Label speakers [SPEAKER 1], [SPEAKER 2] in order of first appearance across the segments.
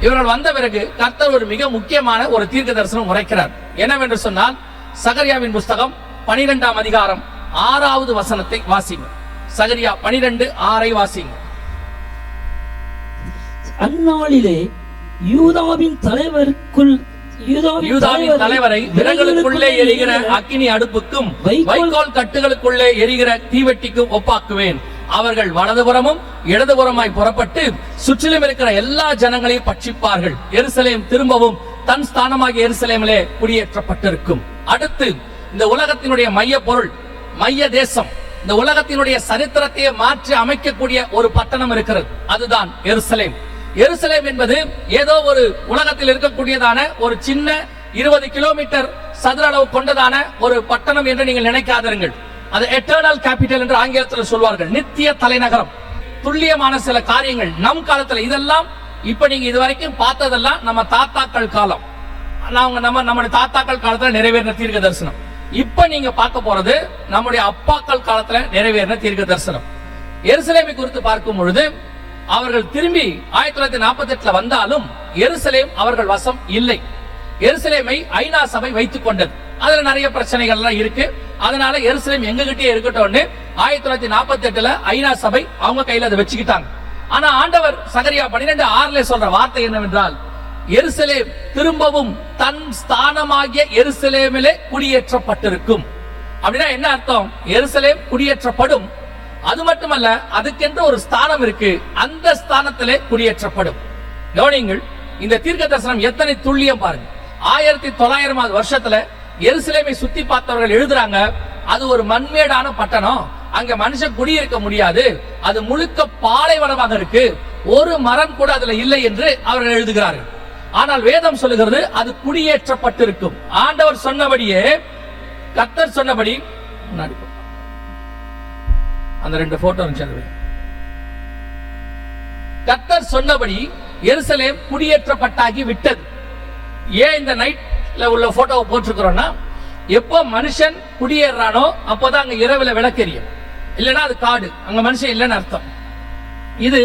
[SPEAKER 1] இவர்கள் வந்த பிறகு கர்த்தர் ஒரு மிக முக்கியமான ஒரு தீர்க்க தரிசனம் உரைக்கிறார். என்னவென்று சொன்னால், சகரியாவின் புஸ்தகம் 12ஆம் அதிகாரம் 6வது வசனத்தை வாசிங்க. சகரியா 12:6 வாசிங்க.
[SPEAKER 2] அந்நாளிலே யூதாவின்
[SPEAKER 1] தலைவரை விறகுகளுக்குள்ளே எரிகிற அக்கினி அடுப்புக்கும் வைக்கோல் கட்டுகளுக்குள்ளே எரிகிற தீவெட்டிக்கும் ஒப்பாக்குவேன். அவர்கள் வலதுபுறமும் இடதுபுறமாய் புறப்பட்டு சுற்றிலும் இருக்கிற எல்லா ஜனங்களையும் பட்சிப்பார்கள். எருசலேம் திரும்பவும் தன் ஸ்தானமாகிய எருசலேமிலே குடியேற்றப்பட்டிருக்கும். அடுத்து, இந்த உலகத்தினுடைய மைய பொருள், மைய தேசம், இந்த உலகத்தினுடைய சரித்திரத்தையே மாற்றி அமைக்கக்கூடிய ஒரு பட்டணம் இருக்கிறது. அதுதான் எருசலேம். எருசலேம் என்பது ஏதோ ஒரு உலகத்தில் இருக்கக்கூடியதான ஒரு சின்ன 20 கிலோமீட்டர் சதுர அளவு கொண்டதான ஒரு பட்டணம் என்று நீங்கள் நினைக்காதீர்கள். அது எட்டர்னல் கேபிட்டல் என்று ஆங்கிலத்தில் சொல்வார்கள். நித்திய தலைநகரம். துல்லியமான சில காரியங்கள் நம் காலத்துல, இதெல்லாம் இப்ப நீங்க இதுவரைக்கும் பார்த்ததெல்லாம் நம்ம தாத்தாக்கள் காலம், நம்முடைய தாத்தாக்கள் காலத்துல நிறைவேறின தீர்க்க தரிசனம். இப்ப நீங்க பார்க்க போறது நம்முடைய அப்பாக்கள் காலத்துல நிறைவேறின தீர்க்க தரிசனம். எருசலேமை குறித்து பார்க்கும் பொழுது, அவர்கள் திரும்பி 1948 வந்தாலும் எருசலேம் அவர்கள் வசம் இல்லை. எருசலேமை ஐநா சபை வைத்துக் கொண்டது. அதுல நிறைய பிரச்சனைகள் எல்லாம் இருக்கு. அதனால எருசலேம் எங்ககிட்டே இருக்கட்டும் 1948 ஐநா சபை அவங்க கையில அதை வச்சுக்கிட்டாங்க. ஆனா ஆண்டவர் சகரியா 12:6 சொல்ற வார்த்தை என்னவென்றால், எருசலேம் திரும்பவும் தன் ஸ்தானமாகிய எருசலேமிலே குடியேற்றப்பட்டிருக்கும். அப்படின்னா என்ன அர்த்தம்? எருசலேம் குடியேற்றப்படும். அது மட்டுமல்ல, அதுக்கென்று ஒரு ஸ்தானம் இருக்கு, அந்த ஸ்தானத்திலே குடியேற்றப்படும். கவனிங்கள், இந்த தீர்க்க தரிசனம் எத்தனை துல்லியம் பாருங்க. 1900 வருஷத்துல எருசலேமை சுத்தி பார்த்தவர்கள் எழுதுறாங்க, அது ஒரு மண்மேடான பட்டணம், அங்க மனுஷன் குடியிருக்க முடியாது, அது முழுக்க பாலைவனமாக இருக்கு, ஒரு மரம் கூட அதுல இல்லை என்று அவர்கள் எழுதுகிறார்கள். ஆனால் வேதம் சொல்லுகிறது அது குடியேற்றப்பட்டிருக்கும். ஆண்டவர் சொன்னபடியே, கர்த்தர் சொன்னபடி, அந்த 2 போட்டோ கர்த்தர் சொன்னபடி எருசலேம் குடியேற்றப்பட்டாகி விட்டது. ஏன் இந்த நைட்ல உள்ள போட்டோவை போட்டிருக்கிறோம்னா, எப்போ மனுஷன் குடியேறானோ அப்போதான் அங்க இரவுல விளக்கெரியும், இல்லைன்னா அது காடு, அங்க மனுஷன் இல்லைன்னு அர்த்தம். இது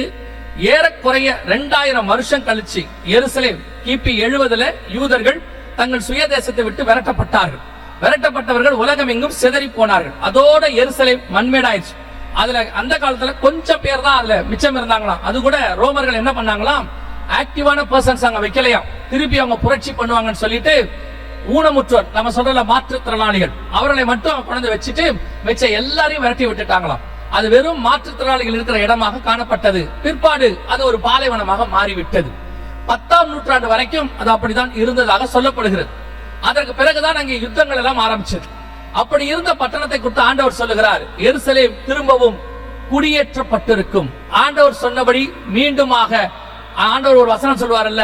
[SPEAKER 1] ஏறக்குறைய 2000 வருஷம் கழிச்சு எருசலேம் கிபி 70 யூதர்கள் தங்கள் சுயதேசத்தை விட்டு விரட்டப்பட்டார்கள். விரட்டப்பட்டவர்கள் உலகம் எங்கும் சிதறி போனார்கள். அதோட எருசலேம் மண்மேடாயிடுச்சு. அதுல அந்த காலத்துல கொஞ்சம் பேர் தான் அதுல மிச்சம் இருந்தாங்களாம். அது கூட ரோமர்கள் என்ன பண்ணாங்களாம், ஆக்டிவான பர்சன்ஸ் அங்க வைக்கலையாம். திருப்பி அவங்க புரட்சி பண்ணுவாங்கன்னு சொல்லிட்டு ஊனமுற்றோர், நம்ம சொல்றல மாற்றுத்திறனாளிகள், அவர்களை மட்டும் கொண்டு வச்சுட்டு மிச்ச எல்லாரையும் விரட்டி விட்டுட்டாங்களாம். அது வெறும் மாற்றுத்திறனாளிகள் இருக்கிற இடமாக காணப்பட்டது. பிற்பாடு அது ஒரு பாலைவனமாக மாறிவிட்டது. 10ஆம் நூற்றாண்டு வரைக்கும் அது அப்படிதான் இருந்ததாக சொல்லப்படுகிறது. அதற்கு பிறகுதான் அங்கே யுத்தங்கள் எல்லாம் ஆரம்பிச்சது. அப்படி இருந்த பட்டணத்தை குறித்து ஆண்டவர் சொல்லுகிறார், எருசலேம் திரும்பவும் குடியேற்றப்பட்டிருக்கும். ஆண்டவர் சொன்னபடி மீண்டுமாக ஆண்டவர் ஒரு வசனம் சொல்வார்ல,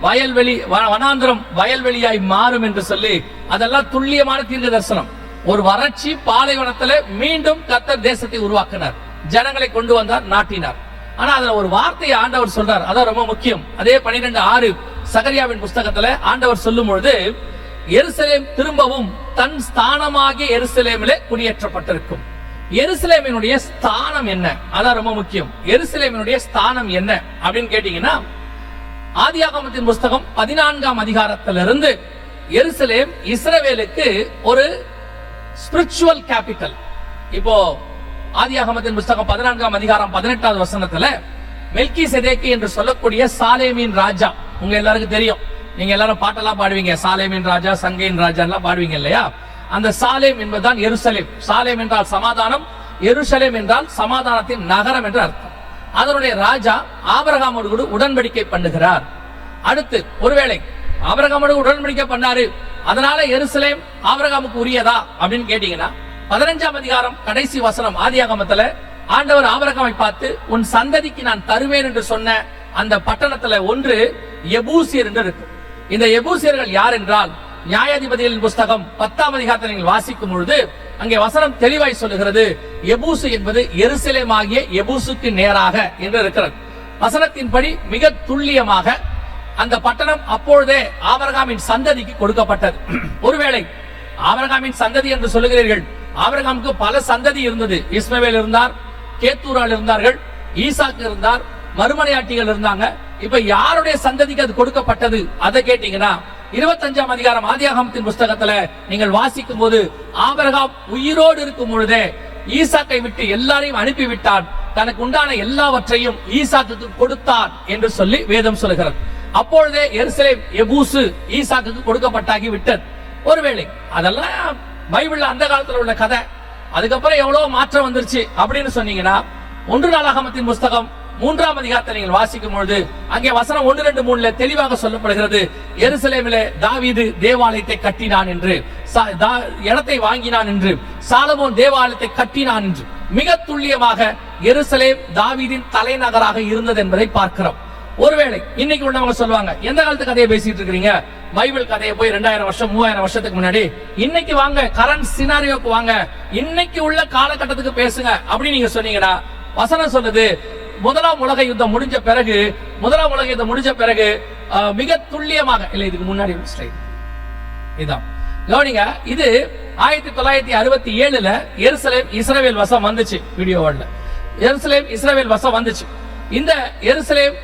[SPEAKER 1] வயல்வெளி வனாந்திரம் வயல்வெளியாய் மாறும் என்று சொல்லி, அதெல்லாம் துல்லியமான தீர்க்க தரிசனம். ஒரு வறட்சி பாலைவனத்துல மீண்டும் கர்த்தர் தேசத்தை உருவாக்கினார், ஜனங்களை கொண்டு வந்தார், நாட்டினார். ஆனா அதுல ஒரு வார்த்தையை ஆண்டவர் சொல்றார், அதான் ரொம்ப முக்கியம். அதே 12:6 சகரியாவின் புஸ்தகத்துல ஆண்டவர் சொல்லும் பொழுது, எருசலேம் திரும்பவும் தன் ஸ்தானமாகிய எருசலேமிலே குடியேற்றப்பட்டிருக்கும். எருசலேமினுடைய ஸ்தானம் என்ன? அதான் ரொம்ப முக்கியம். எருசலேமினுடைய ஸ்தானம் என்ன அப்படின்னு கேட்டீங்கன்னா, ஆதியாகமத்தின் புஸ்தகம் 14ஆம் அதிகாரத்திலிருந்து எருசலேம் இஸ்ரவேலுக்கு ஒரு ஸ்பிரிச்சுவல் கேபிட்டல். இப்போ ஆதியாகமத்தின் புஸ்தகம் 14ஆம் அதிகாரம் 18வது வசனத்துல மெல்கிசேதேக்கு என்று சொல்லக்கூடிய சாலேமின் ராஜா, உங்க எல்லாருக்கும் தெரியும், நீங்க எல்லாரும் பாட்டெல்லாம் பாடுவீங்க, சாலேமின் ராஜா, சங்கையின் ராஜா எல்லாம் பாடுவீங்க இல்லையா? அந்த சாலேம் என்பதுதான் எருசலேம். சாலேம் என்றால் சமாதானம், எருசலேம் என்றால் சமாதானத்தின் நகரம் என்று அர்த்தம். அதனுடைய ராஜா ஆபிரகாமோடு கூட உடன்படிக்கை பண்ணுகிறார். அடுத்து, ஒருவேளை ஆபிரகாமோடு உடன்படிக்கை பண்ணாரு, அதனால எருசலேம் ஆபிரகாமுக்கு உரியதா அப்படின்னு கேட்டீங்கன்னா, 15ஆம் அதிகாரம் கடைசி வசனம் ஆதியாகமத்துல ஆண்டவர் ஆபிரகாமை பார்த்து, உன் சந்ததிக்கு நான் தருவேன் என்று சொன்ன அந்த பட்டணத்துல ஒன்று எபூசியர் என்று இருக்கு. இந்த எபூசியர்கள் யார் என்றால், நியாயாதிபதிகளின் புஸ்தகம் 10ஆம் அதிகாரத்தை நீங்கள் வாசிக்கும் பொழுது அங்கே வசனம் தெளிவாய் சொல்லுகிறது, எபூசு என்பது எருசலேம் ஆகிய எபூசுக்கு நேராக என்று இருக்கிறது. வசனத்தின்படி மிக துல்லியமாக அந்த பட்டணம் அப்பொழுதே ஆபிரகாமின் சந்ததிக்கு கொடுக்கப்பட்டது. ஒருவேளை ஆபிரகாமின் சந்ததி என்று சொல்லுகிறீர்கள், ஆபிரகாமுக்கு பல சந்ததி இருந்தது. இஸ்மவேல் இருந்தார், கேத்தூரால் இருந்தார்கள், ஈசாக்கு இருந்தார், மறுமனையாட்டிகள் இருந்தாங்க, இப்ப யாருடைய சந்ததிக்கு அது கொடுக்கப்பட்டது அதை கேட்டீங்கன்னா 25ஆம் அதிகாரம் ஆதியாகமத்தின் புஸ்தகத்துல நீங்கள் வாசிக்கும் போது ஆபிரகாம் உயிரோடு இருக்கும் பொழுதே ஈசாக்கை விட்டு எல்லாரையும் அனுப்பிவிட்டான், தனக்கு உண்டான எல்லாவற்றையும் ஈசாக்குக்கு கொடுத்தான் என்று சொல்லி வேதம் சொல்கிறது. அப்பொழுதே எருசலேம் எபூசு ஈசாக்குக்கு கொடுக்கப்பட்டாகி விட்டது. ஒருவேளை அதெல்லாம் பைபிள்ல அந்த காலத்துல உள்ள கதை, அதுக்கப்புறம் எவ்வளவு மாற்றம் வந்துருச்சு அப்படின்னு சொன்னீங்கன்னா 1 நாளாகமத்தின் புஸ்தகம் 3ஆம் அதிகாரத்தை நீங்கள் வாசிக்கும் பொழுது அங்கே வசனம் 1, 2, 3 தெளிவாக சொல்லப்படுகிறது. எருசலேமிலே தாவீது தேவாலயத்தை கட்டினான் என்று, இடத்தை வாங்கினான் என்று, சாலமோன் தேவாலயத்தை கட்டினான் என்று மிக துல்லியமாக எருசலேம் தாவீதின் தலைநகராக இருந்தது என்பதை பார்க்கிறோம். ஒருவேளை இன்னைக்கு உள்ளவங்க சொல்லுவாங்க, எந்த காலத்து கதையை பேசிட்டு இருக்கீங்க, பைபிள் கதையை போய் 2000 வருஷம் 3000 வருஷத்துக்கு முன்னாடி, இன்னைக்கு வாங்க கரண்ட் சினாரியோக்கு வாங்க, இன்னைக்கு உள்ள காலகட்டத்துக்கு பேசுங்க அப்படின்னு நீங்க சொன்னீங்கன்னா வசனம் சொல்லுது முதலாம் உலக யுத்தம் முடிஞ்ச பிறகு மிக துல்லியமாக இல்ல, இதுக்கு முன்னாடி இதான் கவனிங்க, இது 1967 எருசலேம் இஸ்ரவேல் வசம் வந்துச்சு. வீடியோ வேர்ல்ட்ல எருசலேம் இஸ்ரவேல் வசம் வந்துச்சு. இந்த எருசலேம்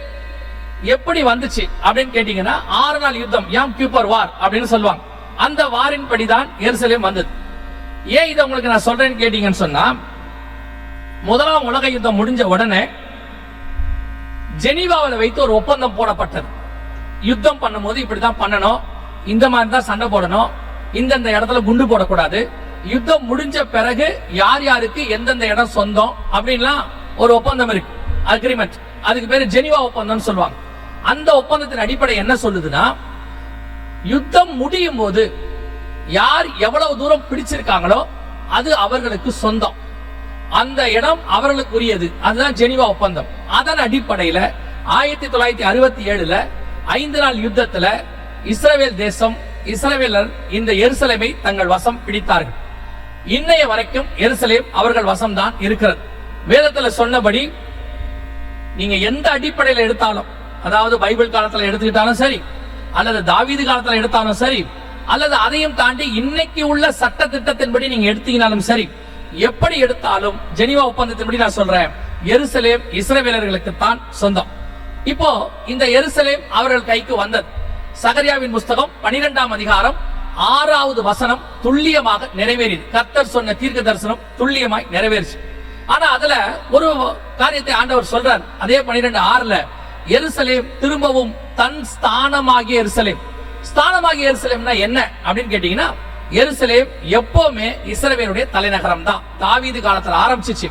[SPEAKER 1] எப்படி வந்துச்சு அப்படின்னு கேட்டீங்கன்னா 6 நாள் யுத்தம், யாம் கியூப்பர் வார் அப்படின்னு சொல்லுவாங்க. அந்த வாரின் படிதான் எருசலேம் வந்தது. ஏன் இதை உங்களுக்கு நான் சொல்றேன்னு கேட்டீங்கன்னு சொன்னா, முதலாம் உலக யுத்தம் முடிஞ்ச உடனே ஜெனீவாவில் வைத்து ஒரு ஒப்பந்தம் போடப்பட்டது. யுத்தம் பண்ணும்போது இப்படிதான் பண்ணணும், இந்த மாதிரி தான் சண்டை போடணும், இந்தந்த இடத்துல குண்டு போடக்கூடாது, யுத்தம் முடிஞ்ச பிறகு யார் யாருக்கு எந்தெந்த இடம் சொந்தம் அப்படின்லாம் ஒரு ஒப்பந்தம் இருக்கு, அக்ரிமெண்ட். அதுக்கு பேரு ஜெனீவா ஒப்பந்தம் சொல்லுவாங்க. அந்த ஒப்பந்தத்தின் அடிப்படை என்ன சொல்லுதுன்னா, யுத்தம் முடியும் போது யார் எவ்வளவு தூரம் பிடிச்சிருக்காங்களோ அது அவர்களுக்கு சொந்தம், அந்த இடம் அவர்களுக்கு உரியது. அதுதான் ஜெனீவா ஒப்பந்தம். அதன் அடிப்படையில 1967 5 நாள் யுத்தத்துல இஸ்ரவேல் தேசம், இஸ்ரவேலர் இந்த எருசலேமை தங்கள் வசம் பிடித்தார்கள். இன்னைய வரைக்கும் எருசலேம் அவர்கள் வசம் தான் இருக்கிறது. வேதத்துல சொன்னபடி நீங்க எந்த அடிப்படையில எடுத்தாலும், அதாவது பைபிள் காலத்துல எடுத்துக்கிட்டாலும் சரி, அல்லது தாவீது காலத்துல எடுத்தாலும் சரி, அல்லது அதையும் தாண்டி இன்னைக்கு உள்ள சட்ட திட்டத்தின்படி நீங்க எடுத்தீங்கனாலும் சரி, எப்படி எடுத்தாலும் ஜெனீவா ஒப்பந்தத்தின்படி நான் சொல்றேன், எருசலேம் இஸ்ரவேலர்களுக்கு தான் சொந்தம். இப்போ இந்த எருசலேம் அவர்கள் கைக்கு வந்தது. சகரியாவின் புஸ்தகம் 12ஆம் அதிகாரம் 6வது வசனம் துல்லியமாக நிறைவேறியது. கர்த்தர் சொன்ன தீர்க்க தரிசனம் துல்லியமாய் நிறைவேறிச்சு. ஆனா அதுல ஒரு காரியத்தை ஆண்டவர் சொல்றார். அதே 12:6 எருசலேம் திரும்பவும் தன் ஸ்தானமாகிய எருசலேம். ஸ்தானமாகிய எருசலேம்னா என்ன அப்படின்னு கேட்டீங்கன்னா, எருசலேம் எப்பவுமே இஸ்ரவேலுடைய தலைநகரம் தான். தாவீது காலத்துல ஆரம்பிச்சிச்சு,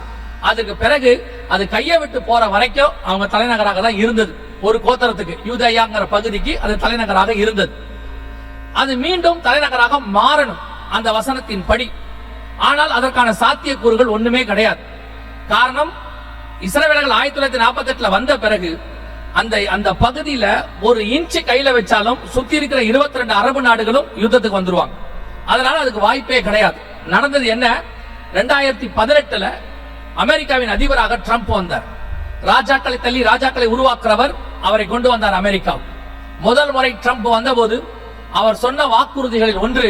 [SPEAKER 1] அதுக்கு பிறகு அது கையை விட்டு போற வரைக்கும் அவங்க தலைநகராக தான் இருந்தது. ஒரு கோத்திரத்துக்கு, யூதேயாங்கிற பகுதிக்கு அது தலைநகராக இருந்தது. அது மீண்டும் தலைநகராக மாறணும் அந்த வசனத்தின் படி. ஆனால் அதற்கான சாத்தியக்கூறுகள் ஒண்ணுமே கிடையாது. காரணம், இஸ்ரவேலர்கள் 1948 வந்த பிறகு அந்த பகுதியில ஒரு இன்ச்சு கையில வச்சாலும் சுத்தி இருக்கிற 22 அரபு நாடுகளும் யுத்தத்துக்கு வந்துருவாங்க. அதனால அதுக்கு வாய்ப்பே கிடையாது. நடந்தது என்ன, 2018 அமெரிக்காவின் அதிபராக ட்ரம்ப் வந்தார். ராஜாக்களை தள்ளி ராஜாக்களை உருவாக்குறவர், அவரை கொண்டு வந்தார் அமெரிக்கா. முதல் முறை ட்ரம்ப் வந்தபோது அவர் சொன்ன வாக்குறுதிகளில் ஒன்று,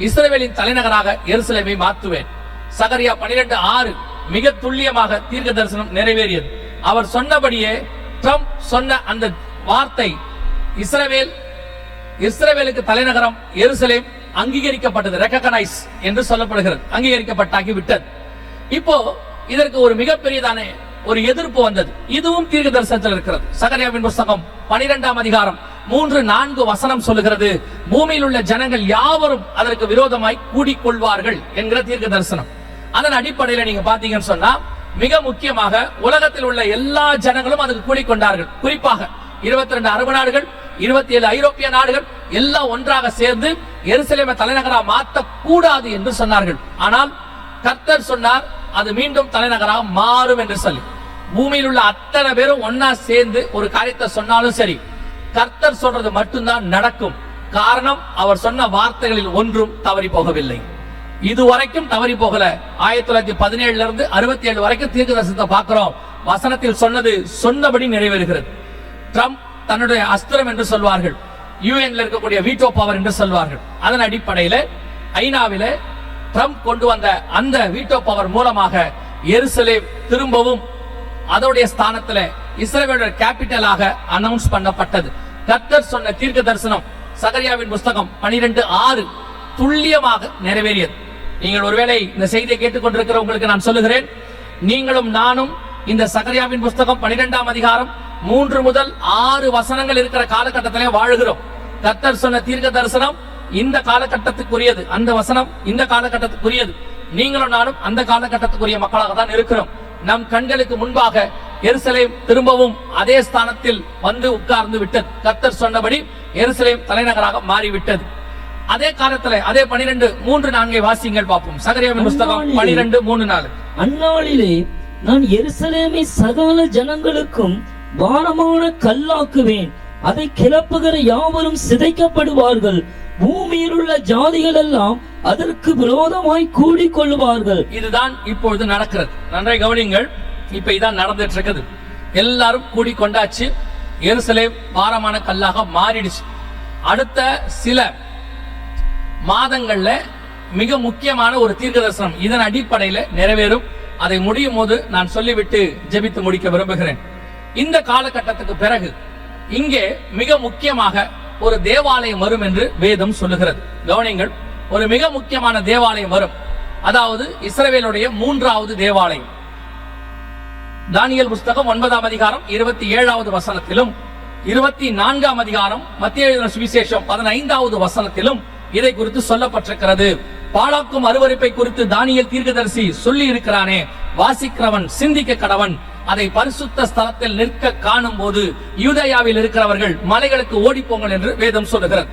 [SPEAKER 1] இஸ்ரவேலின் தலைநகராக எருசலேமை மாற்றுவேன். சகரியா 12:6 மிக துல்லியமாக தீர்க்க தரிசனம் நிறைவேறியது. அவர் சொன்னபடியே ட்ரம்ப் சொன்ன அந்த வார்த்தை, இஸ்ரவேலுக்கு தலைநகரம் எருசலேம் அங்கீகரிக்கப்பட்டது, ரெகக்னைஸ் என்று சொல்லப்படுகிறது, அங்கீகரிக்கப்பட்டாகி விட்டது. இப்போ இதற்கு ஒரு மிகப்பெரியதான ஒரு எதிர்ப்பு வந்தது. இதுவும் தீர்க்க தரிசனத்தில் இருக்கிறது. சகரியாவின் புஸ்தகம் 12ஆம் அதிகாரம் 3-4 வசனம் சொல்லுகிறது, பூமியில் உள்ள ஜனங்கள் யாவரும் அதற்கு விரோதமாய் கூடிக்கொள்வார்கள் என்கிற தீர்க்க தரிசனம். அதன் அடிப்படையில் நீங்க பாத்தீங்கன்னு சொன்னா, மிக முக்கியமாக உலகத்தில் உள்ள எல்லா ஜனங்களும் அதுக்கு கூடிக்கொண்டார்கள். குறிப்பாக 22 அரபு நாடுகள், 27 ஐரோப்பிய நாடுகள் எல்லாம் ஒன்றாக சேர்ந்து எருசலேமை தலைநகராக மாற்ற கூடாது என்று சொன்னார்கள். ஆனால் கர்த்தர் சொன்னார், அது மீண்டும் தலைநகராக மாறும் என்று சொல்லி. பூமியில் உள்ள அத்தனை பேரும் ஒன்னா சேர்ந்து ஒரு காரியத்தை சொன்னாலும் சரி, கர்த்தர் சொல்றது மட்டும்தான் நடக்கும். காரணம், அவர் சொன்ன வார்த்தைகளில் ஒன்றும் தவறி போகவில்லை. இதுவரைக்கும் தவறி போகல. 1917 இருந்து 67 வரைக்கும் தீர்க்கதரிசனத்தை பார்க்கிறோம். வசனத்தில் சொன்னது சொன்னபடி நிறைவேறுகிறது. ட்ரம்ப் தன்னுடைய அஸ்திரம் என்று சொல்வார்கள், யுஎன்ல இருக்கக்கூடிய வீட்டோ பவர் என்று சொல்வார்கள். அதன் அடிப்படையில் ஐநாவிலே ட்ரம்ப் கொண்டு வந்த அந்த வீட்டோ பவர் மூலமாக எருசலேம் திரும்பவும் அதோடைய ஸ்தானத்துல இஸ்ரவேலோட கேபிட்டலாக அனௌன்ஸ் பண்ணப்பட்டது. கர்த்தர் சொன்ன தீர்க்க தரிசனம் சகரியாவின் புஸ்தகம் 12:6 துல்லியமாக நிறைவேறியது. நீங்கள் ஒருவேளை இந்த செய்தியை கேட்டுக்கொண்டிருக்கிற உங்களுக்கு நான் சொல்லுகிறேன், நீங்களும் நானும் இந்த சகரியாவின் புஸ்தகம் 12ஆம் அதிகாரம் 3 முதல் 6 வசனங்கள் இருக்கிற காலகட்டத்திலே வாழுகிறோம். கர்த்தர் சொன்ன தீர்க்க தரிசனம் இந்த காலகட்டத்துக்குரியது, அந்த வசனம் இந்த காலகட்டத்துக்குரியது. நீங்களும் நானும் அந்த காலகட்டத்துக்குரிய மக்களாக தான் இருக்கிறோம். நம் கண்களுக்கு முன்பாக எருசலேம் திரும்பவும் அதே ஸ்தானத்தில் வந்து உட்கார்ந்து விட்டது. கர்த்தர் சொன்னபடி எருசலேம் தலைநகராக மாறிவிட்டது. அதே காலத்துல அதே 12:3-4 வாசிங்கள் பார்ப்போம். சகரியாவின் புஸ்தகம் 12:3-4.
[SPEAKER 2] அந்நாளிலே நான் எருசலேமை சகல ஜனங்களுக்கும் பாரமான கல்லாக்குவேன், அதை கிளப்புகிற யாவரும் சிதைக்கப்படுவார்கள், பூமியில் உள்ள ஜாதிகள் எல்லாம் அதற்கு விரோதமாய் கூடிக்கொள்வார்கள்.
[SPEAKER 1] இதுதான் இப்பொழுது நடக்கிறது. நன்றாய் கவனிங்கள். இப்ப இதான் நடந்துட்டு இருக்குது. எல்லாரும் கூடிக்கொண்டாச்சு. எருசலேம் பாரமான கல்லாக மாறிடுச்சு. அடுத்த சில மாதங்கள்ல மிக முக்கியமான ஒரு தீர்க்க தரிசனம் இதன் அடிப்படையில நிறைவேறும். அதை முடியும் போது நான் சொல்லிவிட்டு ஜெபித்து முடிக்க விரும்புகிறேன். இந்த காலகட்டத்துக்கு பிறகு இங்கே மிக முக்கியமாக ஒரு தேவாலயம் வரும் என்று வேதம் சொல்லுகிறது. கவனிங்கள், ஒரு மிக முக்கியமான தேவாலயம் வரும். அதாவது இஸ்ரவேலுடைய 3வது தேவாலயம். தானியேல் புஸ்தகம் 9ஆம் அதிகாரம் 27வது வசனத்திலும் 24ஆம் அதிகாரம் மத்தேயு எழுதின சுவிசேஷம் 15வது வசனத்திலும் இதை குறித்து சொல்லப்பட்டிருக்கிறது. பாழாக்கும் அருவருப்பை குறித்து தானியேல் தீர்க்கதரிசி சொல்லி இருக்கிறானே, வாசிக்கிறவன் சிந்திக்க கடவன். அதை பரிசுத்த ஸ்தலத்தில் நிற்க காணும் போது யூதேயாவில் இருக்கிறவர்கள் மலைகளுக்கு ஓடிப்போங்கள் என்று வேதம் சொல்லுகிறது.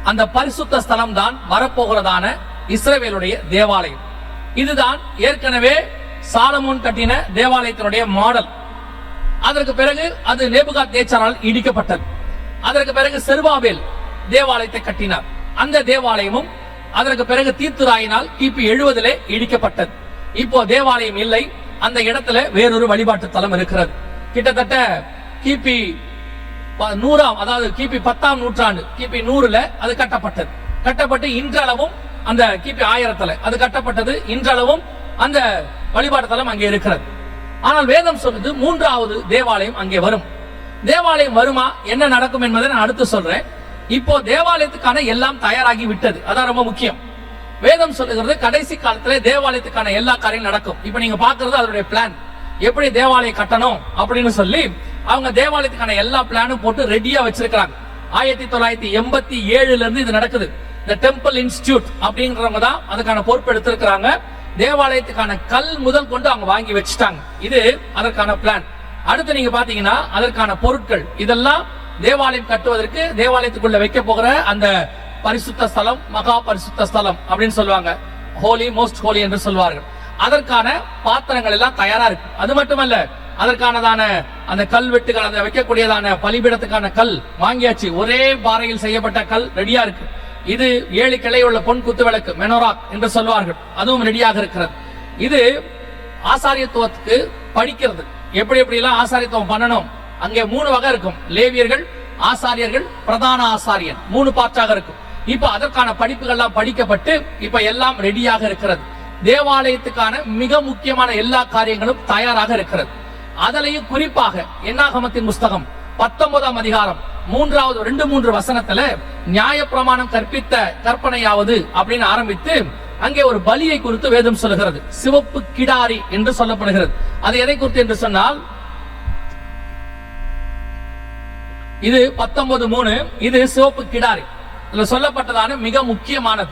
[SPEAKER 1] அந்த பரிசுத்த ஸ்தலம் தான் வரப்போகிறதான இஸ்ரவேலுடைய தேவாலயம். இதுதான் ஏற்கனவே சாலமோன் கட்டின தேவாலயத்தினுடைய மாடல். அதற்கு பிறகு அது நேபுகாத்நேச்சாரால் இடிக்கப்பட்டது. அதற்கு பிறகு செருபாபேல் தேவாலயத்தை கட்டினார். அந்த தேவாலயமும் அதற்கு பிறகு தீத்துராயினால் கிபி 70 இடிக்கப்பட்டது. இப்போ தேவாலயம் இல்லை. அந்த இடத்துல வேறொரு வழிபாட்டு தலம் இருக்கிறது. கிட்டத்தட்ட கிபி 100ஆம், அதாவது கிபி 10ஆம் நூற்றாண்டு, கிபி 100ல அது கட்டப்பட்டது. கட்டப்பட்டு இன்றளவும் அந்த கிபி 1000ல அது கட்டப்பட்டது. இன்றளவும் அந்த வழிபாட்டு தலம் அங்கே இருக்கிறது. ஆனால் வேதம் சொல்லுது 3வது தேவாலயம் அங்கே வரும். தேவாலயம் வருமா, என்ன நடக்கும் என்பதை நான் அடுத்து சொல்றேன். இப்போ தேவாலயத்துக்கான எல்லாம் தயாராகி விட்டது. அதான் ரொம்ப முக்கியம். வேதம் சொல்லுகிறது கடைசி காலத்துல தேவாலயத்துக்கான எல்லா காரியம் நடக்கும். இப்ப நீங்க பாக்குறது அதனுடைய பிளான், எப்படி தேவாலயம் கட்டணும் அப்படின்னு சொல்லி அவங்க தேவாலயத்துக்கான எல்லா பிளானும் போட்டு ரெடியா வச்சிருக்காங்க. 1987ல இருந்து இது நடக்குது. இந்த டெம்பிள் இன்ஸ்டிடியூட் அப்படிங்கிறவங்க தான் அதுக்கான பொறுப்பு எடுத்திருக்கிறாங்க. தேவாலயத்துக்கான கல் முதல் கொண்டு அவங்க வாங்கி வச்சுட்டாங்க. இது அதற்கான பிளான். அடுத்து நீங்க பாத்தீங்கன்னா அதற்கான பொருட்கள் இதெல்லாம் தேவாலயம் கட்டுவதற்கு தேவாலயத்துக்குள்ள வைக்க போகிற அந்த பரிசுத்த ஸ்தலம், மகா பரிசுத்த ஸ்தலம் அப்படின்னு சொல்லுவாங்க, ஹோலி மோஸ்ட் ஹோலி என்று சொல்வார்கள். அதற்கான பாத்திரங்கள் எல்லாம் தயாரா இருக்கு. அது மட்டுமல்ல, அதற்கானதான அந்த கல்வெட்டுகள், அந்த வைக்கக்கூடியதான பலிபீடத்துக்கான கல் வாங்கியாச்சு. ஒரே பாறையில் செய்யப்பட்ட கல் ரெடியா இருக்கு. இது 7 கிளை உள்ள பொன் குத்து விளக்கு, மெனோராக் என்று சொல்வார்கள், அதுவும் ரெடியாக இருக்கிறது. இது ஆசாரியத்துவத்துக்கு படிக்கிறது. எப்படி எல்லாம் ஆசாரியத்துவம் பண்ணணும். அங்கே 3 வகை இருக்கும். லேவியர்கள், ஆசாரியர்கள், பிரதான ஆசாரியன், 3 பார்ட்டாக இருக்கும். இப்ப அதற்கான படிப்புகள்லாம் படிக்கப்பட்டு இப்ப எல்லாம் ரெடியாக இருக்கிறது. தேவாலயத்துக்கான மிக முக்கியமான எல்லா காரியங்களும் தயாராக இருக்கிறது. அதிலையும் குறிப்பாக என்னாகமத்தின் புஸ்தகம் 19ஆம் அதிகாரம் 2-3 வசனத்துல நியாயப்பிரமாணம் கற்பித்த கற்பனையாவது அப்படின்னு ஆரம்பித்து அங்கே ஒரு பலியை குறித்து வேதம் சொல்லுகிறது. சிவப்பு கிடாரி என்று சொல்லப்படுகிறது. அது எதை குறித்து என்று சொன்னால், இது 19:3, இது சிவப்பு கிடாரி. இதுல சொல்லப்பட்டதான மிக முக்கியமானது.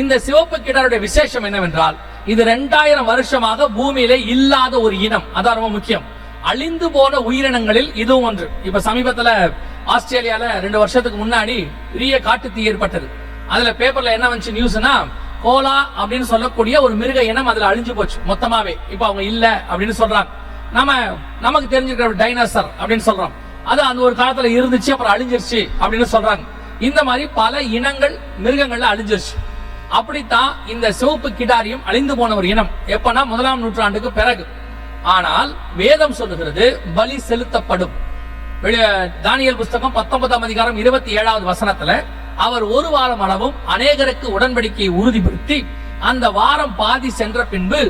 [SPEAKER 1] இந்த சிவப்பு கிடாருடைய விசேஷம் என்னவென்றால், இது 2000 வருஷமாக பூமியிலே இல்லாத ஒரு இனம். அதான் ரொம்ப முக்கியம். அழிந்து போன உயிரினங்களில் இதுவும் ஒன்று. இப்ப சமீபத்துல ஆஸ்திரேலியால 2 வருஷத்துக்கு முன்னாடி பெரிய காட்டு தீ ஏற்பட்டது. அதுல பேப்பர்ல என்ன வந்துச்சு நியூஸ்னா, கோலா அப்படின்னு சொல்லக்கூடிய ஒரு மிருக இனம் அதுல அழிஞ்சு போச்சு மொத்தமாவே. இப்ப அவங்க இல்ல அப்படின்னு சொல்றாங்க. நமக்கு தெரிஞ்சிருக்கிற டைனோசர் அப்படின்னு சொல்றோம், அது அந்த ஒரு காலத்துல இருந்துச்சு, அப்புறம் அழிஞ்சிருச்சு அப்படின்னு சொல்றாங்க. இந்த மாதிரி பல இனங்கள் மிருகங்கள்ல அழிஞ்சிருச்சு. அப்படித்தான் இந்த சிவப்பு கிடாரியும் அழிந்து போன ஒரு இனம். எப்பனா 1ஆம் நூற்றாண்டுக்கு பிறகு. ஆனால் வேதம் சொல்லுகிறது பலி செலுத்தப்படும். தானியேல் புஸ்தகம் 19ஆம் அதிகாரம் 27வது வசனத்துல அவர் 1 வாரம் அளவும் அநேகருக்கு உடன்படிக்கையை உறுதிப்படுத்தி அந்த வாரம் பாதி சென்ற பின்பு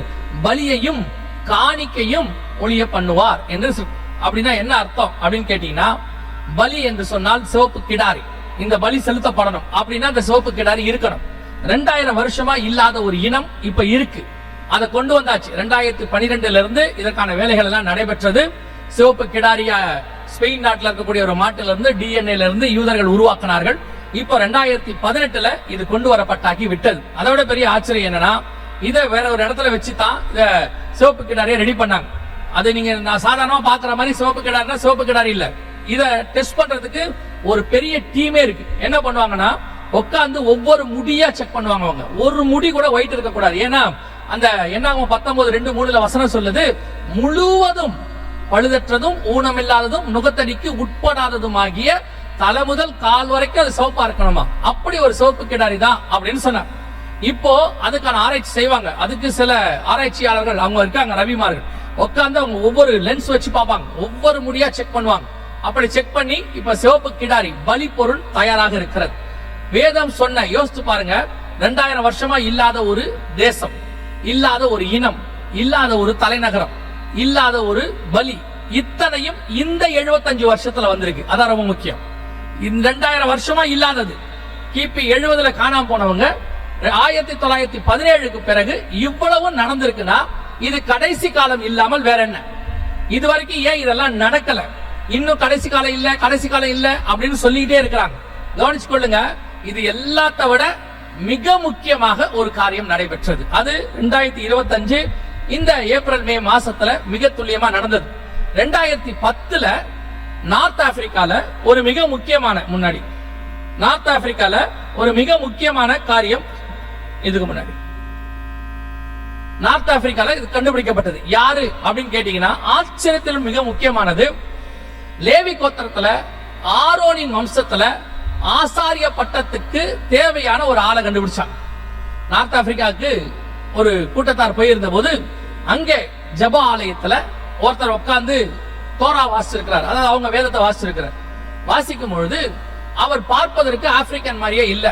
[SPEAKER 1] பலியையும் காணிக்கையும் ஒழிய பண்ணுவார் என்று அப்படின்னா என்ன அர்த்தம் அப்படின்னு கேட்டீங்கன்னா, பலி என்று சொன்னால் சிவப்பு கிடாரி, இந்த பலி செலுத்தப்படணும் அப்படின்னா அந்த சிவப்பு கிடாரி இருக்கணும். 2000 வருஷமா இல்லாத ஒரு இனம் இப்ப இருக்கு, அதை கொண்டு வந்தாச்சு. 2012 இருந்து இதற்கான வேலைகள் எல்லாம் நடைபெற்றது. சிவப்பு கிடாரிய ஸ்பெயின் நாட்டில் இருக்கக்கூடிய ஒரு மாட்டிலிருந்து டிஎன்ஏல இருந்து யூதர்கள் உருவாக்கினார்கள். இப்போ 2018 இது கொண்டு வரப்பட்டாக்கி விட்டது. அதை விட பெரிய ஆச்சரியம் என்னன்னா, இதை வேற ஒரு இடத்துல வச்சு தான் இத சிவப்பு கிடாரியை ரெடி பண்ணாங்க. அது நீங்க நான் சாதாரணமா பாக்குற மாதிரி சிவப்பு கிடாரினா சிவப்பு கிடாரி இல்ல. இத டெஸ்ட் பண்றதுக்கு ஒரு பெரிய டீமே இருக்கு. என்ன பண்ணுவாங்கன்னா, உட்காந்து ஒவ்வொரு முடியா செக் பண்ணுவாங்க. அவங்க ஒரு முடி கூட ஒயிட் இருக்க கூடாது. ஏன்னா அந்த என்னாகும் 19:2-3 வசனம் சொல்லுது, முழுவதும் பழுதற்றதும் ஊனமில்லாததும் நுகத்தடிக்கு உட்படாததுமாகிய தலை முதல் கால் வரைக்கும் அது சிவப்பா இருக்கணுமா. அப்படி ஒரு சிவப்பு கிடாரி தான் அப்படின்னு சொன்னாங்க. இப்போ அதுக்கான ஆராய்ச்சி செய்வாங்க. அதுக்கு சில ஆராய்ச்சியாளர்கள் அவங்க இருக்காங்க, ரவிமார்கள், உட்காந்து அவங்க ஒவ்வொரு லென்ஸ் வச்சு பார்ப்பாங்க, ஒவ்வொரு முடியா செக் பண்ணுவாங்க. அப்படி செக் பண்ணி இப்ப சிவப்பு கிடாரி பலி பொருள் தயாராக இருக்கிறது. வேதம் சொன்ன, யோசித்து பாருங்க, 2000 வருஷமா இல்லாத ஒரு தேசம், இல்லாத ஒரு இனம், இல்லாத ஒரு தலைநகரம், இல்லாத ஒரு பலி, இத்தனையும் இந்த 75 வருஷத்துல வந்திருக்கு. அதான் ரொம்ப முக்கியம். இந்த 2000 வருஷமா இல்லாதது கிபி 70 காணாம போனவங்க 1917 பிறகு இவ்வளவு நடந்திருக்குன்னா இது கடைசி காலம் இல்லாமல் வேற என்ன? இது வரைக்கும் ஏன் இதெல்லாம் நடக்கல? இன்னும் கடைசி காலம் இல்ல, கடைசி காலம் இல்ல அப்படின்னு சொல்லிக்கிட்டே இருக்கிறாங்க. கவனிச்சு கொள்ளுங்க, இது எல்லாத்த விட மிக முக்கியமாக ஒரு காரியம் நடைபெற்றது. அது 2025 இந்த ஏப்ரல் மே மாசத்துல மிக துல்லியமா நடந்தது. 2010 நார்த் ஆப்பிரிக்கால ஒரு மிக முக்கியமான நார்த் ஆப்பிரிக்கால ஒரு மிக முக்கியமான காரியம். இதுக்கு முன்னாடி நார்த் ஆப்பிரிக்கால இது கண்டுபிடிக்கப்பட்டது. யாரு அப்படின்னு கேட்டீங்கன்னா, ஆச்சரியத்தில் மிக முக்கியமானது, லேவி கோத்திரத்துல ஆரோனின் வம்சத்துல ஆசாரிய பட்டத்துக்கு தேவையான ஒரு ஆளை கண்டுபிடிச்சாங்க. நார்த் ஆப்பிரிக்காவுக்கு ஒரு கூட்டத்தார் போயிருந்த போது அங்கே ஜப ஆலயத்துல ஒருத்தர் உட்கார்ந்து தோரா வாசிச்சிருக்கிறார். அதாவது அவங்க வேதத்தை வாசிச்சிருக்கிறார். வாசிக்கும் பொழுது அவர் பார்ப்பதற்கு ஆப்பிரிக்கன் மாதிரியே இல்ல,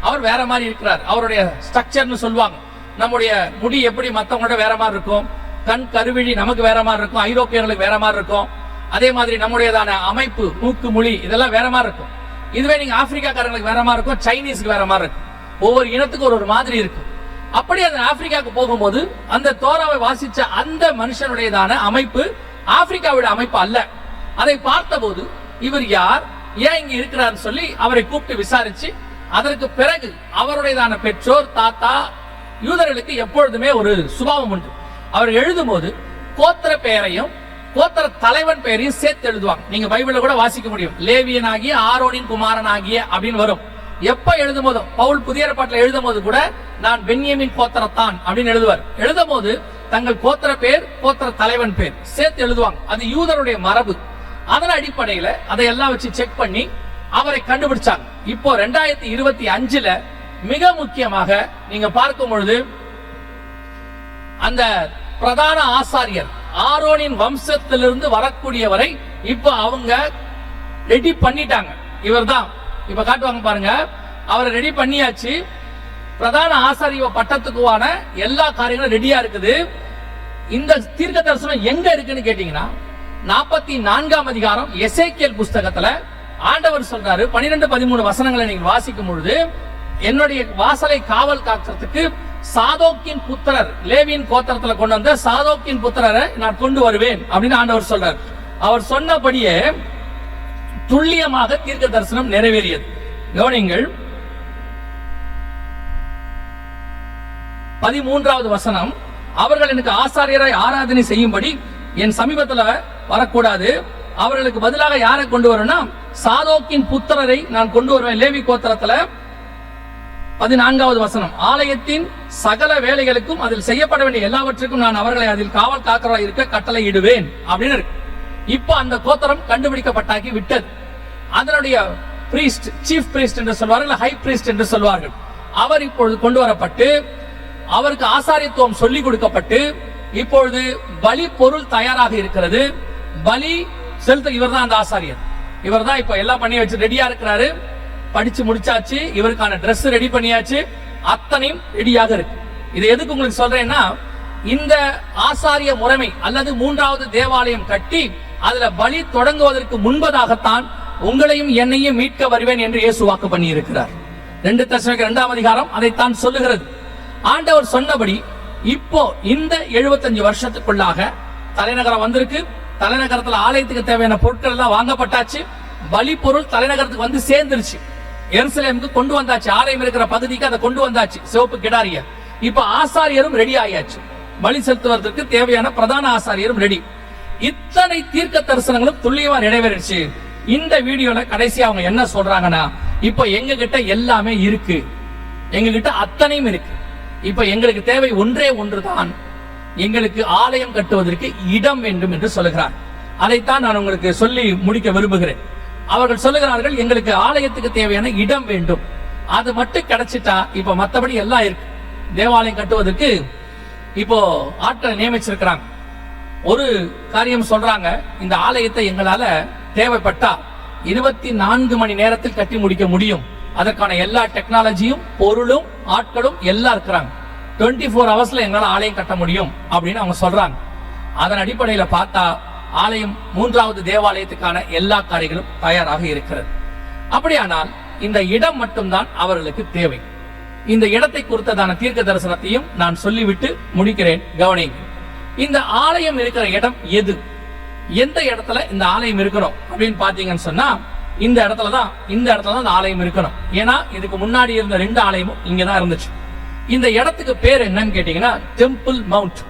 [SPEAKER 1] அவர் வேற மாதிரி இருக்கிறார். அவருடைய ஸ்ட்ரக்சர்னு சொல்லுவாங்க. நம்முடைய முடி எப்படி மத்தவங்களோட வேற மாதிரி இருக்கும், கண் கருவிழி நமக்கு வேற மாதிரி இருக்கும், ஐரோப்பியர்களுக்கு வேற மாதிரி இருக்கும். அதே மாதிரி நம்முடையதான அமைப்பு, மூக்கு, மொழி இதெல்லாம் வேற மாதிரி இருக்கும். இதுவே நீங்க ஆப்பிரிக்காக்காரங்களுக்கு வேற மாதிரி இருக்கும், சைனீஸ்க்கு வேற மாதிரி இருக்கும். ஒவ்வொரு இனத்துக்கு ஒரு மாதிரி இருக்கும். அப்படி அந்த ஆப்பிரிக்காவுக்கு போகும்போது அந்த தோராவை வாசிச்ச அந்த மனுஷனுடையதான அமைப்பு ஆப்பிரிக்காவுடைய அமைப்பு அல்ல. அதை பார்த்தபோது இவர் யார், ஏன் இங்க இருக்கிறார் சொல்லி அவரை கூப்பிட்டு விசாரிச்சு, அதற்கு பிறகு அவருடையதான பெற்றோர், தாத்தா, யூதர்களுக்கு எப்பொழுதுமே ஒரு சுபாவம் உண்டு. அவர் எழுதும் போது கோத்திர பெயரையும் கோத்திர தலைவன் பெயரையும் சேர்த்து எழுதுவாங்க. நீங்க பைபிள்ல கூட வாசிக்க முடியும், லேவியனாகிய ஆரோனின் குமாரனாகிய அப்படின்னு வரும். எப்ப எழுதும் போதும், பவுல் புதிய ஏற்பாட்டில் எழுதும் போது கூட நான் பென்யமின் கோத்திரத்தான் அப்படின்னு எழுதுவார். எழுதும் போது தங்கள் கோத்திர பேர், கோத்திர தலைவன் பேர் சேர்த்து எழுதுவாங்க. அது யூதருடைய மரபு. அதன் அடிப்படையில அதையெல்லாம் வச்சு செக் பண்ணி அவரை கண்டுபிடிச்சாங்க. இப்போ 2025 மிக முக்கியமாக நீங்க பார்க்கும் பொழுது அந்த பிரதான ஆசாரியர் ஆரோனின் வம்சத்திலிருந்து வரக்கூடியவரை இப்ப அவங்க ரெடி பண்ணிட்டாங்க. இவர் தான் இப்ப காட்டுவாங்க பாருங்க, அவரை ரெடி பண்ணியாச்சு. பிரதான ஆசாரிய பட்டத்துக்குவான எல்லா காரியங்களும் ரெடியா இருக்குது. இந்த தீர்க்க தரிசனம் எங்க இருக்குன்னு கேட்டீங்கன்னா, 44ஆம் அதிகாரம் எசேக்கியேல் புஸ்தகத்துல ஆண்டவர் சொல்றாரு, 12-13 வசனங்களை நீங்க வாசிக்கும் பொழுது, என்னுடைய வாசலை காவல் காக்கிறதுக்கு சாதோக்கின் புத்திரர், லேவியின் கோத்திரத்துல கொண்டு வந்த சாதோக்கின் புத்திரரை நான் கொண்டு வருவேன் அப்படின்னு ஆண்டவர் சொல்றார். அவர் சொன்னபடியே துல்லியமாக தீர்க்க தரிசனம் நிறைவேறியது. கவனிங்கள், 13வது வசனம், அவர்கள் எனக்கு ஆசாரியராய் ஆராதனை செய்யும்படி என் சமீபத்துல வரக்கூடாது, அவர்களுக்கு பதிலாக யாரை கொண்டு வரணும்னா சாதோக்கின் புத்திரரை நான் கொண்டு வருவேன். லேவி கோத்திரத்துல 14வது வசனம், ஆலயத்தின் சகல வேலைகளுக்கும் அதில் செய்யப்பட வேண்டிய எல்லாவற்றுக்கும் நான் அவர்களை அதில் காவல் காக்கிறவராக இருக்க கட்டளை இடுவேன் அப்படின்னு இருக்கு. இப்ப அந்த கோத்திரம் கண்டுபிடிக்கப்பட்டாக்கி விட்டது. அதனுடைய பிரீஸ்ட், சீஃப் பிரீஸ்ட் என்று சொல்வார்கள், ஹை பிரீஸ்ட் என்று சொல்வார்கள். அவர் இப்பொழுது கொண்டு வரப்பட்டு அவருக்கு ஆசாரியத்துவம் சொல்லிக் கொடுக்கப்பட்டு இப்பொழுது பலி பொருள் தயாராக இருக்கிறது. பலி செலுத்த இவர் தான் அந்த ஆசாரியர். இவர் தான் இப்ப எல்லாம் பண்ணி வச்சு ரெடியா இருக்கிறாரு. படிச்சு முடிச்சாச்சு, இவருக்கான Dress ரெடி பண்ணியாச்சு, அத்தனையும் ரெடியாக இருக்கு. இது எதுக்கு உங்களுக்கு சொல்றேன்னா, இந்த ஆசாரிய முறைமை அல்லது மூன்றாவது தேவாலயம் கட்டி அதுல பலி தொடங்குவதற்கு முன்பதாகத்தான் உங்களையும் என்னையும் மீட்க வருவேன் என்று இயேசு வாக்கு பண்ணி இருக்கிறார். 2 தெசலோனிக்கேயர் 2ஆம் அதிகாரம் அதைத்தான் சொல்லுகிறது. ஆண்டவர் சொன்னபடி இப்போ இந்த 75 வருஷத்துக்குள்ளாக தலைநகரம் வந்திருக்கு. தலைநகரத்துல ஆலயத்துக்கு தேவையான பொருட்கள் எல்லாம் வாங்கப்பட்டாச்சு. பலி பொருள் தலைநகரத்துக்கு வந்து சேர்ந்துருச்சு. எருசலேமுக்கு கொண்டு வந்தாச்சு. ஆலயம் இருக்கிற பகுதிக்கு அதை கொண்டு வந்தாச்சு, சிவப்பு கிடாரிய. இப்ப ஆசாரியரும் ரெடி ஆயாச்சு. பலி செலுத்துவதற்கு தேவையான பிரதான ஆசாரியரும் ரெடி. இத்தனை தீர்க்க தரிசனங்களும் துல்லியமா நிறைவேறிடுச்சு. இந்த வீடியோல கடைசி அவங்க என்ன சொல்றாங்கன்னா, இப்ப எங்க கிட்ட எல்லாமே இருக்கு, எங்க கிட்ட அத்தனையும் இருக்கு. இப்ப எங்களுக்கு தேவை ஒன்றே ஒன்றுதான், எங்களுக்கு ஆலயம் கட்டுவதற்கு இடம் வேண்டும் என்று சொல்லுகிறார். அதைத்தான் நான் உங்களுக்கு சொல்லி முடிக்க விரும்புகிறேன். அவர்கள் சொல்லுகிறார்கள், எங்களுக்கு ஆலயத்துக்கு தேவையான இடம் வேண்டும், அது மட்டும் கிடைச்சிட்டா இப்ப மத்தபடி எல்லாம் இருக்கு. தேவாலயம் கட்டுவதற்கு இப்போ ஆட்களை நியமிச்சிருக்கிறாங்க. ஒரு காரியம் சொல்றாங்க, இந்த ஆலயத்தை எங்களால தேவைப்பட்டா 24 மணி நேரத்தில் கட்டி முடிக்க முடியும். அதற்கான எல்லா டெக்னாலஜியும் பொருளும் ஆட்களும் எல்லாம் இருக்கிறாங்க. 24 ஹவர்ஸ்ல எங்களால ஆலயம் கட்ட முடியும் அப்படின்னு அவங்க சொல்றாங்க. அதன் அடிப்படையில பார்த்தா ஆலயம் மூன்றாவது தேவாலயத்துக்கான எல்லா காரியங்களும் தயாராக இருக்கிறது. அப்படியானால் இந்த இடம் மட்டும்தான் அவர்களுக்கு தேவை. இந்த இடத்தை குறித்ததான தீர்க்க தரிசனத்தையும் நான் சொல்லிவிட்டு முடிக்கிறேன், கவனிங்க. இந்த ஆலயம் இருக்கிற இடம் எது, எந்த இடத்துல இந்த ஆலயம் இருக்கணும் அப்படின்னு பாத்தீங்கன்னு சொன்னா, இந்த இடத்துல தான் இந்த ஆலயம் இருக்கணும். ஏன்னா இதுக்கு முன்னாடி இருந்த 2 ஆலயமும் இங்கதான் இருந்துச்சு. இந்த இடத்துக்கு பேர் என்னன்னு கேட்டீங்கன்னா டெம்பிள் மவுண்ட்.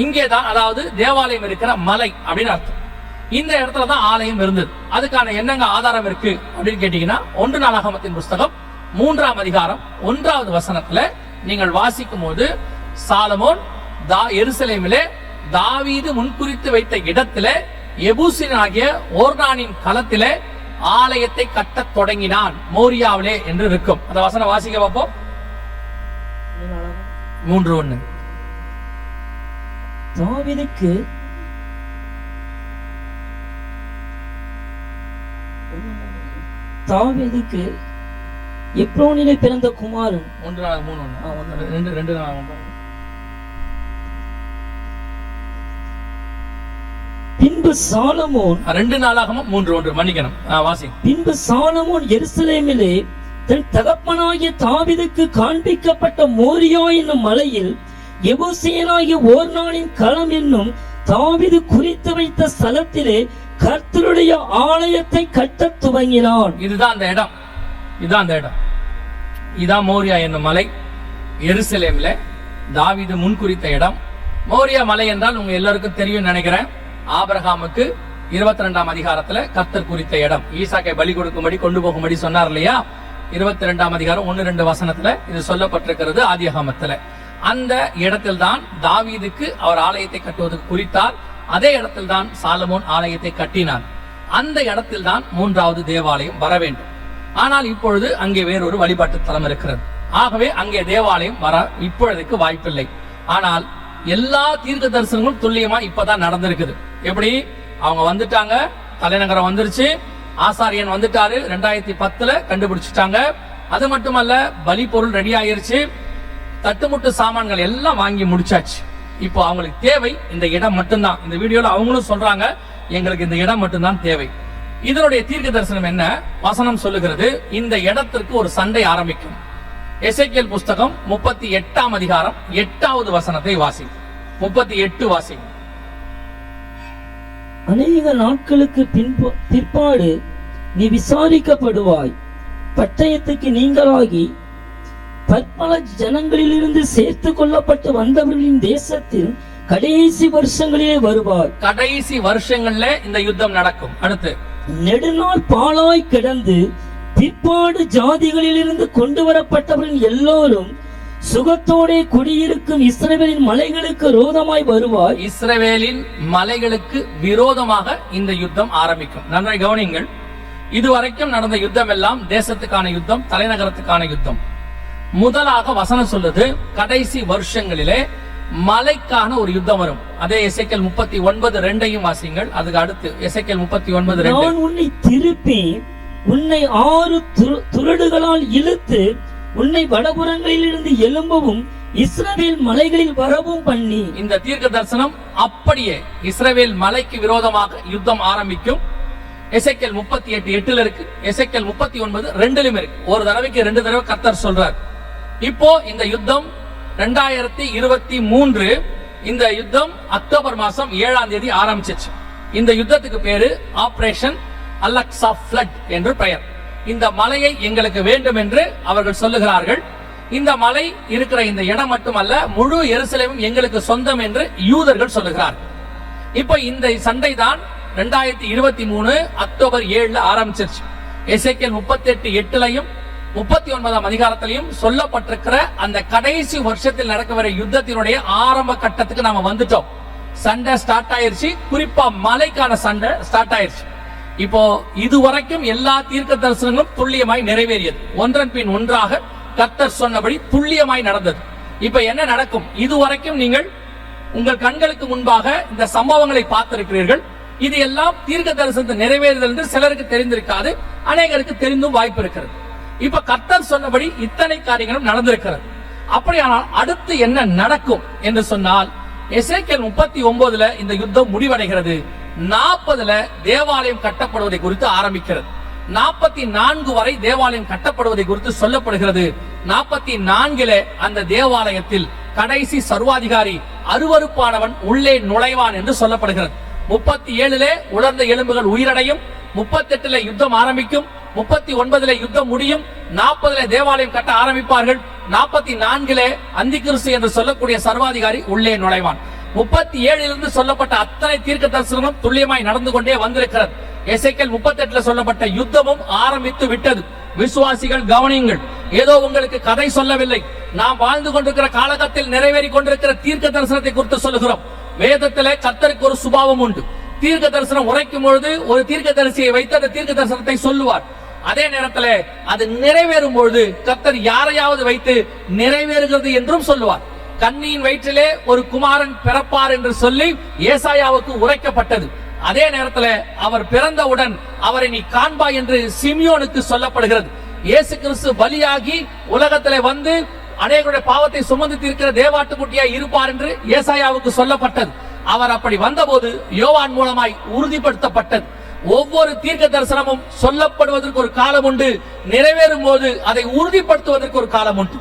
[SPEAKER 1] இங்கேதான், அதாவது தேவாலயம் இருக்கிற மலை அப்படின்னு அர்த்தம். இந்த இடத்துல தான் ஆலயம் இருந்தது. அதுக்கான என்னங்க ஆதாரம் இருக்கு அப்படின்னு கேட்டீங்கன்னா, 1 நாளாகமத்தின் புஸ்தகம் 3ஆம் அதிகாரம் 1வது வசனத்துல நீங்கள் வாசிக்கும் போது, சாலமோன் எருசலேமிலே தாவீது முன்குறித்து வைத்த இடத்திலே எபூசியனாகிய ஓர்னானின் களத்திலே ஆலயத்தை கட்டத் தொடங்கினான், மோரியாவிலே என்று இருக்கும். அந்த வசனம் வாசிக்க பார்ப்போம். 3:1.
[SPEAKER 2] தாவீதுக்கு எப்ரோனிலே பிறந்த குமாரன்.
[SPEAKER 1] 1:3.
[SPEAKER 2] பின்பு சாலமோன்
[SPEAKER 1] 2 நாளாகமம் 3:1 மன்னிக்கணும், வாசி.
[SPEAKER 2] பின்பு சாலமோன் எருசலேமிலே தன் தகப்பனாகிய தாவீதுக்கு காண்பிக்கப்பட்ட மோரியா என்னும் மலையில் எபூசியனாகிய ஓர்னானின் களம் என்னும் தாவீது குறித்து வைத்த ஸ்தலத்திலே கர்த்தருடைய ஆலயத்தை கட்டத் துவங்கினான்.
[SPEAKER 1] இதுதான் அந்த இடம், இதான் மோரியா என்னும் மலை, எருசலேம்ல தாவீது முன்குறித்த இடம். மோரியா மலை என்றால் உங்க எல்லாருக்கும் தெரியும் நினைக்கிறேன். ஆபிரகாமுக்கு 22ஆம் அதிகாரத்துல கர்த்தர் குறித்த இடம், ஈசாக்கை பலி கொடுக்கும்படி கொண்டு போகும்படி சொன்னார் இல்லையா? 22ஆம் அதிகாரம் 1-2 வசனத்துல இது சொல்லப்பட்டிருக்கிறது. ஆதியாகமத்துல அந்த இடத்தில் தான் தாவீதுக்கு அவர் ஆலயத்தை கட்டுவதற்கு குறித்தார். அதே இடத்தில் தான் சாலமோன் ஆலயத்தை கட்டினார். அந்த இடத்தில் தான் 3வது தேவாலயம் வர வேண்டும். ஆனால் இப்பொழுது அங்கே வேறொரு வழிபாட்டு தலம் இருக்கிறது. ஆகவே அங்கே தேவாலயம் வர இப்பொழுதுக்கு வாய்ப்பில்லை. ஆனால் எல்லா தீர்க்க தரிசனங்களும் துல்லியமா இப்பதான் நடந்திருக்குது. எப்படி? அவங்க வந்துட்டாங்க, தலைநகரம் வந்துருச்சு, ஆசாரியன் வந்துட்டாரு, 2010 கண்டுபிடிச்சிட்டாங்க. அது மட்டுமல்ல, பலி பொருள் ரெடி ஆயிருச்சு, தட்டுமுட்டு சாமான்கள் எல்லாம் வாங்கி முடிச்சாச்சு. இப்போ அவங்களுக்கு தேவை இந்த இடம் மட்டும்தான். இந்த வீடியோல அவங்களும் சொல்றாங்க, எங்களுக்கு இந்த இடம் மட்டும்தான் தேவை. இதனுடைய தீர்க்க தரிசனம் என்ன? வசனம் சொல்லுகிறது, இந்த இடத்திற்கு ஒரு சண்டை ஆரம்பிக்கும். எசேக்கியேல் புஸ்தகம் 38ஆம் அதிகாரம் 8வது வசனத்தை வாசி. 38 வாசி.
[SPEAKER 2] அநேக நாட்களுக்கு பிற்பாடு நீ விசாரிக்கப்படுவாய், பட்டயத்துக்கு நீங்களாகி பற்பல ஜனங்களிலிருந்து சேர்த்து கொள்ளப்பட்டு வந்தவர்களின் தேசத்தில் கடைசி வருஷங்களிலே வருவாய்.
[SPEAKER 1] கடைசி வருஷங்கள்ல இந்த யுத்தம் நடக்கும். அடுத்து,
[SPEAKER 2] நெடுநாள் பாழாய் கிடந்து பிற்பாடு ஜாதிகளிலிருந்து கொண்டு வரப்பட்டவர்கள் எல்லோரும் சுகத்தோட குடியிருக்கும் இஸ்ரவேலின் மலைகளுக்கு விரோதமாய் வருவார்.
[SPEAKER 1] இஸ்ரவேலின் மலைகளுக்கு விரோதமாக இந்த யுத்தம் ஆரம்பிக்கும். நன்றாய் கவனிங்கள். இதுவரைக்கும் நடந்த யுத்தம் எல்லாம் தேசத்துக்கான யுத்தம், தலைநகரத்துக்கான யுத்தம். முதலாக வசனம் சொல்லுது, கடைசி வருஷங்களிலே மலைக்கான ஒரு யுத்தம் வரும். அதே எசேக்கியேல் 39:2 வாசிங்கள். அதுக்கு அடுத்து எசேக்கியேல் 39:2.
[SPEAKER 2] நான் உன்னை திருப்பி உன்னை 6 துரடுகளால் இழுத்து உன்னை வடபுறங்களில் இருந்து எழும்பவும் இஸ்ரவேல் மலைகளில் வரவும் பண்ணி.
[SPEAKER 1] இந்த தீர்க்க தரிசனம் அப்படியே இஸ்ரவேல் மலைக்கு விரோதமாக யுத்தம் ஆரம்பிக்கும். எசேக்கியேல் 38:8 இருக்கு, எசேக்கியேல் 39 2 இருக்கு. ஒரு தடவைக்கு 2 தடவை கர்த்தர் சொல்றார். இப்போ இந்த யுத்தம் 2023, இந்த யுத்தம் அக்டோபர் மாசம் 7ஆம் தேதி ஆரம்பிச்சிச்சு. இந்த யுத்தத்துக்கு பேரு ஆபரேஷன் அலெக்சா ஃப்ளட் என்று பெயர். இந்த மலையை எங்களுக்கு வேண்டும் என்று அவர்கள் சொல்லுகிறார்கள். இந்த மலை இருக்கிற இந்த இடம் மட்டுமல்ல, முழு எருசலேமும் எங்களுக்கு சொந்தம் என்று யூதர்கள் சொல்லுகிறார்கள். இப்ப இந்த சண்டை தான் 2023 அக்டோபர் 7 ஆரம்பிச்சிருச்சு. எசேக்கியேல் 38:8 39ஆம் அதிகாரத்திலையும் சொல்லப்பட்டிருக்கிற அந்த கடைசி வருஷத்தில் நடக்க யுத்தத்தினுடைய ஆரம்ப கட்டத்துக்கு நாம வந்துட்டோம். சண்டை ஸ்டார்ட் ஆயிருச்சு. குறிப்பா மலைக்கான சண்டை ஸ்டார்ட் ஆயிருச்சு. இப்போ இதுவரைக்கும் எல்லா தீர்க்க தரிசனங்களும் துல்லியமாய் நிறைவேறியது. ஒன்றன் பின் ஒன்றாக கர்த்தர் சொன்னபடி துல்லியமாய் நடந்தது. இப்ப என்ன நடக்கும்? இதுவரைக்கும் நீங்கள் உங்கள் கண்களுக்கு முன்பாக இந்த சம்பவங்களை பார்த்திருக்கிறீர்கள். இது எல்லாம் தீர்க்க தரிசனத்தை நிறைவேறுதல் என்று சிலருக்கு தெரிந்திருக்காது, அநேகருக்கு தெரிந்தும் வாய்ப்பு இருக்கிறது. இப்ப கர்த்தர் சொன்னபடி இத்தனை காரியங்களும் நடந்திருக்கிறது. அப்படியானால் அடுத்து என்ன நடக்கும் என்று சொன்னால், எசேக்கியேல் 39 இந்த யுத்தம் முடிவடைகிறது. 40 தேவாலயம் கட்டப்படுவதை குறித்து ஆரம்பிக்கிறது. 44 வரை தேவாலயம் கட்டப்படுவதை குறித்து சொல்லப்படுகிறது. 44 அந்த தேவாலயத்தில் கடைசி சர்வாதிகாரி அருவருப்பானவன் உள்ளே நுழைவான் என்று சொல்லப்படுகிறது. 37 உலர்ந்த எலும்புகள் உயிரடையும். 38 யுத்தம் ஆரம்பிக்கும். 39 யுத்தம் முடியும். 40 தேவாலயம் கட்ட ஆரம்பிப்பார்கள். 44 அந்திகிறிஸ்து என்று சொல்லக்கூடிய சர்வாதிகாரி உள்ளே நுழைவான். 37 சொல்லப்பட்ட அத்தனை தீர்க்க தரிசனமும் துல்லியமாய் நடந்து கொண்டே வந்திருக்கிறது. எசேக்கியேல் 38 சொல்லப்பட்ட யுத்தமும் ஆரம்பித்து விட்டது. விசுவாசிகள் கவனியுங்கள், ஏதோ உங்களுக்கு கதை சொல்லவில்லை. நாம் வாழ்ந்து கொண்டிருக்கிற காலகட்டத்தில் நிறைவேறி கொண்டிருக்கிற தீர்க்க தரிசனத்தை குறித்து சொல்லுகிறோம். வேதத்திலே கர்த்தருக்கு ஒரு சுபாவம் உண்டு. தீர்க்க தரிசனம் உரைக்கும் பொழுது ஒரு தீர்க்க தரிசியை வைத்து அந்த தீர்க்க தரிசனத்தை சொல்லுவார். அதே நேரத்தில் அது நிறைவேறும் பொழுது கர்த்தர் யாரையாவது வைத்து நிறைவேறுகிறது என்றும் சொல்லுவார். கன்னியின் வயிற்றிலே ஒரு குமாரன் பிறப்பார் என்று சொல்லி ஏசாயாவுக்கு உரைக்கப்பட்டது. அதே நேரத்தில் அவர் பிறந்தவுடன் அவரை நீ காண்பாய் என்று சிமியோனுக்கு சொல்லப்படுகிறது. இயேசு கிறிஸ்து பலியாகி உலகத்திலே வந்து அநேகருடைய பாவத்தை சுமந்து தீர்க்கிற தேவாட்டுக்குட்டியாய் இருப்பார் என்று ஏசாயாவுக்கு சொல்லப்பட்டது. அவர் அப்படி வந்தபோது யோவான் மூலமாய் உறுதிப்படுத்தப்பட்டது. ஒவ்வொரு தீர்க்க தரிசனமும் சொல்லப்படுவதற்கு ஒரு காலம் உண்டு, நிறைவேறும் போது அதை உறுதிப்படுத்துவதற்கு ஒரு காலம் உண்டு.